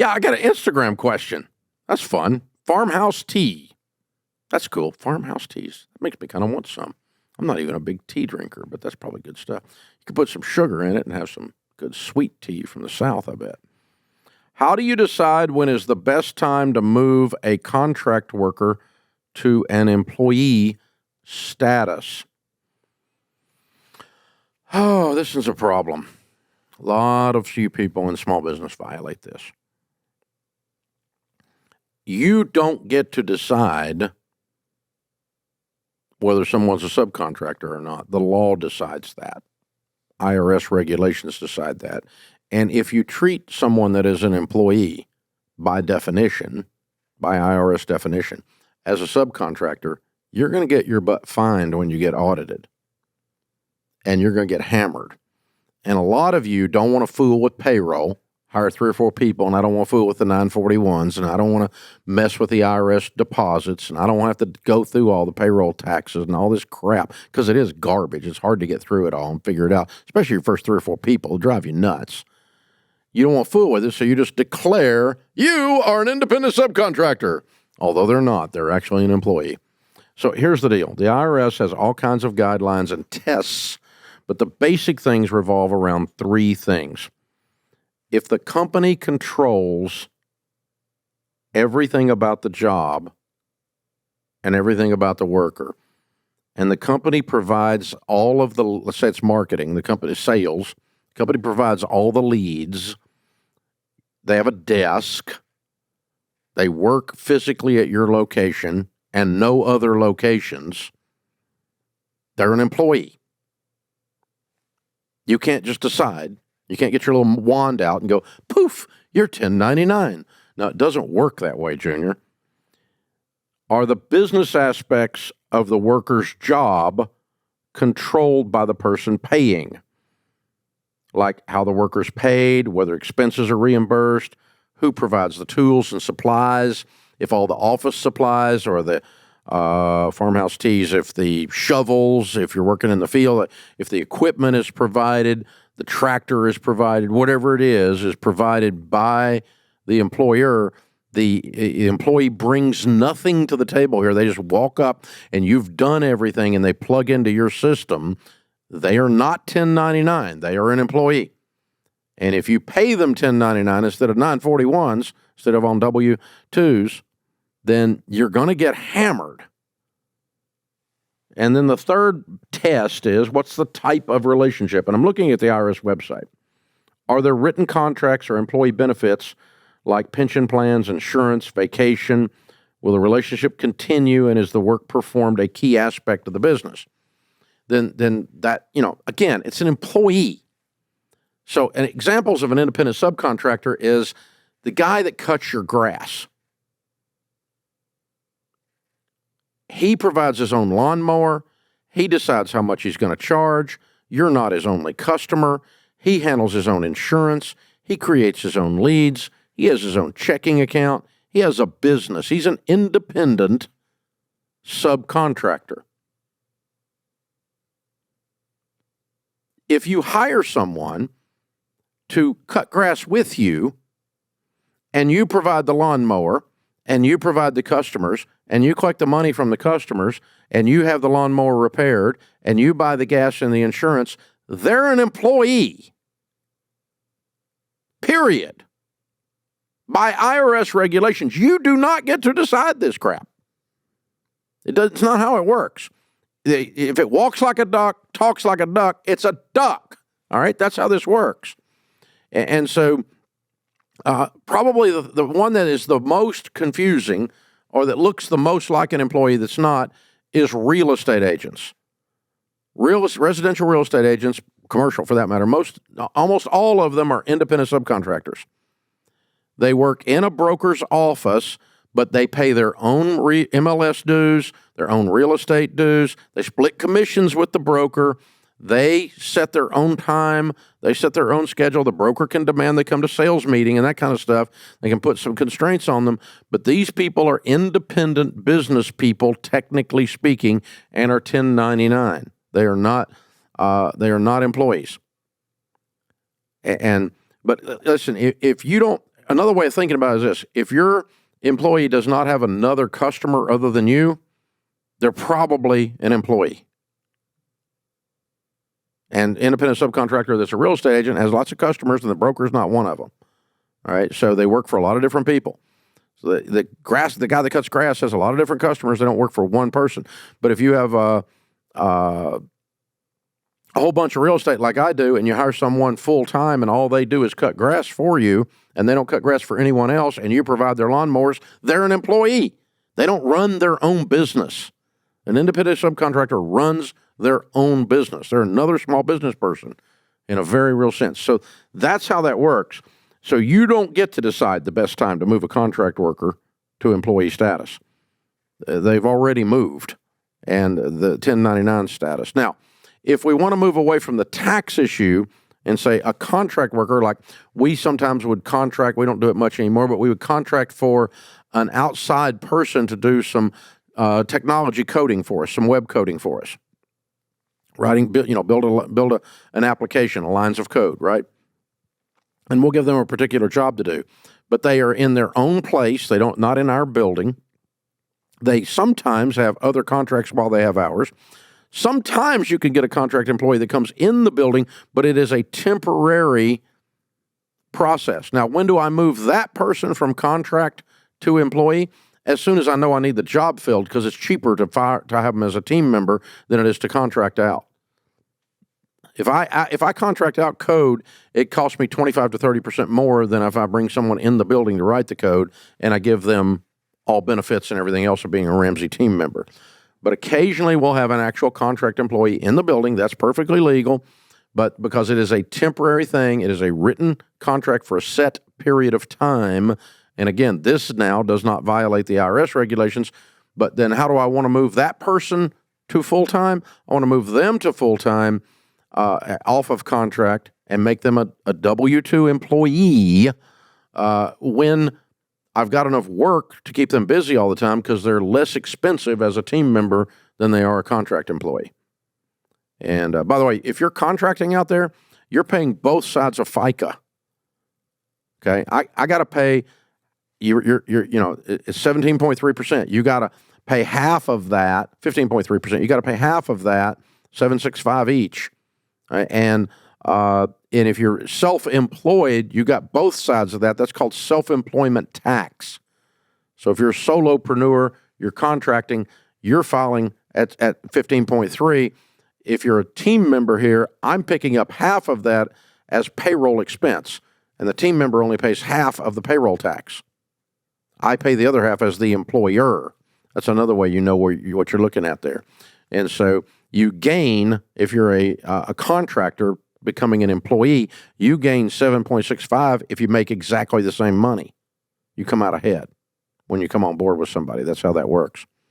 Yeah, I got an Instagram question. That's fun. Farmhouse tea. That's cool. Farmhouse teas. That makes me kind of want some. I'm not even a big tea drinker, but that's probably good stuff. You could put some sugar in it and have some good sweet tea from the South, I bet. How do you decide when is the best time to move a contract worker to an employee status? Oh, this is a problem. A lot of few people in small business violate this. You don't get to decide whether someone's a subcontractor or not. The law decides that. IRS regulations decide that. And if you treat someone that is an employee, by definition, by IRS definition, as a subcontractor, you're going to get your butt fined when you get audited. And you're going to get hammered. And a lot of you don't want to fool with payroll, hire 3 or 4 people, and I don't want to fool with the 941s, and I don't want to mess with the IRS deposits, and I don't want to have to go through all the payroll taxes and all this crap, because it is garbage. It's hard to get through it all and figure it out, especially your first 3 or 4 people. It'll drive you nuts. You don't want to fool with it, so you just declare you are an independent subcontractor, although they're not. They're actually an employee. So here's the deal. The IRS has all kinds of guidelines and tests, but the basic things revolve around 3 things. If the company controls everything about the job and everything about the worker, and the company provides all of the, let's say it's marketing, the company sales, the company provides all the leads, they have a desk, they work physically at your location and no other locations, they're an employee. You can't just decide. You can't get your little wand out and go, poof, you're 1099. No, it doesn't work that way, Junior. Are the business aspects of the worker's job controlled by the person paying? Like how the worker's paid, whether expenses are reimbursed, who provides the tools and supplies, if all the office supplies or the farmhouse teas, if the shovels, if you're working in the field, if the equipment is provided, the tractor is provided, whatever it is provided by the employer. The employee brings nothing to the table here. They just walk up and you've done everything and they plug into your system. They are not 1099. They are an employee. And if you pay them 1099 instead of 941s, instead of on W-2s, then you're going to get hammered. And then the third test is, what's the type of relationship? And I'm looking at the IRS website. Are there written contracts or employee benefits like pension plans, insurance, vacation? Will the relationship continue, and is the work performed a key aspect of the business? Then that, again, it's an employee. So examples of an independent subcontractor is the guy that cuts your grass. He provides his own lawnmower. He decides how much he's going to charge. You're not his only customer. He handles his own insurance. He creates his own leads. He has his own checking account. He has a business. He's an independent subcontractor. If you hire someone to cut grass with you, and you provide the lawnmower, and you provide the customers, and you collect the money from the customers, and you have the lawnmower repaired, and you buy the gas and the insurance, they're an employee. Period. By IRS regulations, you do not get to decide this crap. It's not how it works. If it walks like a duck, talks like a duck, it's a duck. All right? That's how this works. And so probably the one that is the most confusing or that looks the most like an employee that's not is real estate agents. Residential real estate agents, commercial for that matter, almost all of them are independent subcontractors. They work in a broker's office, but they pay their own MLS dues, their own real estate dues. They split commissions with the broker. They set their own time. They set their own schedule. The broker can demand they come to sales meeting and that kind of stuff. They can put some constraints on them. But these people are independent business people, technically speaking, and are 1099. They are not employees. But listen, if you don't another way of thinking about it is this. If your employee does not have another customer other than you, they're probably an employee. And independent subcontractor that's a real estate agent has lots of customers, and the broker is not one of them. All right, so they work for a lot of different people. So the guy that cuts grass has a lot of different customers. They don't work for one person. But if you have a whole bunch of real estate like I do, and you hire someone full time, and all they do is cut grass for you, and they don't cut grass for anyone else, and you provide their lawnmowers, they're an employee. They don't run their own business. An independent subcontractor runs their own business. They're another small business person in a very real sense. So that's how that works. So you don't get to decide the best time to move a contract worker to employee status. They've already moved, and the 1099 status. Now, if we want to move away from the tax issue and say a contract worker, like we sometimes would contract, we don't do it much anymore, but we would contract for an outside person to do some technology coding for us, some web coding for us. Build an application, lines of code, right? And we'll give them a particular job to do. But they are in their own place. They don't, not in our building. They sometimes have other contracts while they have ours. Sometimes you can get a contract employee that comes in the building, but it is a temporary process. Now, when do I move that person from contract to employee? As soon as I know I need the job filled, because it's cheaper to have them as a team member than it is to contract out. If I contract out code, it costs me 25 to 30% more than if I bring someone in the building to write the code, and I give them all benefits and everything else of being a Ramsey team member. But occasionally we'll have an actual contract employee in the building. That's perfectly legal, but because it is a temporary thing, it is a written contract for a set period of time. And again, this now does not violate the IRS regulations. But then how do I want to move that person to full-time? I want to move them to full-time off of contract and make them a W-2 employee when I've got enough work to keep them busy all the time, because they're less expensive as a team member than they are a contract employee. And by the way, if you're contracting out there, you're paying both sides of FICA. Okay, I got to pay it's 17.3%. You got to pay half of that, 15.3%. You got to pay half of that, 765 each. Right? And if you're self-employed, you got both sides of that. That's called self-employment tax. So if you're a solopreneur, you're contracting, you're filing at 15.3. If you're a team member here, I'm picking up half of that as payroll expense, and the team member only pays half of the payroll tax. I pay the other half as the employer. That's another way you know what you're looking at there. And so you gain, if you're a contractor becoming an employee, you gain 7.65 if you make exactly the same money. You come out ahead when you come on board with somebody. That's how that works.